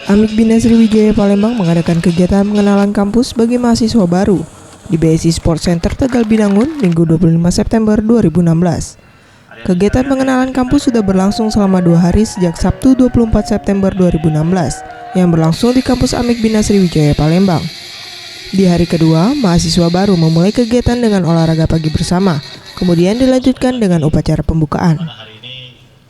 Amik Bina Sriwijaya Palembang mengadakan kegiatan pengenalan kampus bagi mahasiswa baru di BSI Sport Center Tegal Binangun Minggu 25 September 2016. Kegiatan pengenalan kampus sudah berlangsung selama 2 hari sejak Sabtu 24 September 2016 yang berlangsung di kampus Amik Bina Sriwijaya Palembang. Di hari kedua, mahasiswa baru memulai kegiatan dengan olahraga pagi bersama, kemudian dilanjutkan dengan upacara pembukaan.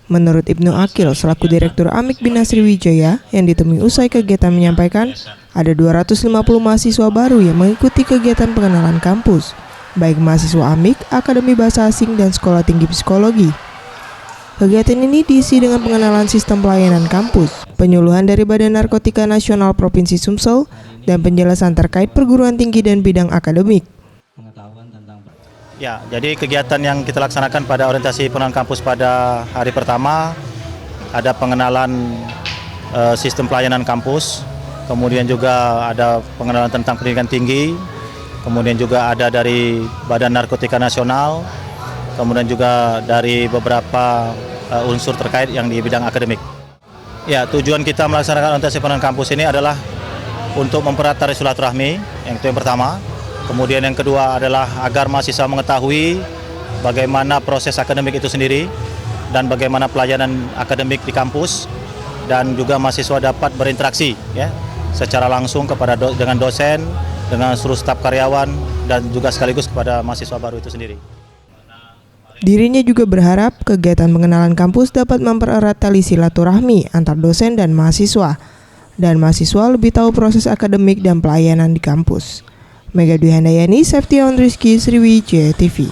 Menurut Ibnu Akil, selaku Direktur Amik Bina Sriwijaya yang ditemui usai kegiatan menyampaikan, ada 250 mahasiswa baru yang mengikuti kegiatan pengenalan kampus, baik mahasiswa Amik, Akademi Bahasa Asing, dan Sekolah Tinggi Psikologi. Kegiatan ini diisi dengan pengenalan sistem pelayanan kampus, penyuluhan dari Badan Narkotika Nasional Provinsi Sumsel, dan penjelasan terkait perguruan tinggi dan bidang akademik. Ya, jadi kegiatan yang kita laksanakan pada orientasi pengenalan kampus pada hari pertama ada pengenalan sistem pelayanan kampus, kemudian juga ada pengenalan tentang pendidikan tinggi, kemudian juga ada dari Badan Narkotika Nasional, kemudian juga dari beberapa unsur terkait yang di bidang akademik. Ya, tujuan kita melaksanakan orientasi pengenalan kampus ini adalah untuk mempererat tali silaturahmi, yang itu yang pertama. Kemudian yang kedua adalah agar mahasiswa mengetahui bagaimana proses akademik itu sendiri dan bagaimana pelayanan akademik di kampus, dan juga mahasiswa dapat berinteraksi ya secara langsung dengan dosen, dengan seluruh staf karyawan, dan juga sekaligus kepada mahasiswa baru itu sendiri. Dirinya juga berharap kegiatan pengenalan kampus dapat mempererat tali silaturahmi antar dosen dan mahasiswa lebih tahu proses akademik dan pelayanan di kampus. Mega Dwi Handayani, Septiawan Rizky, Sriwijaya TV.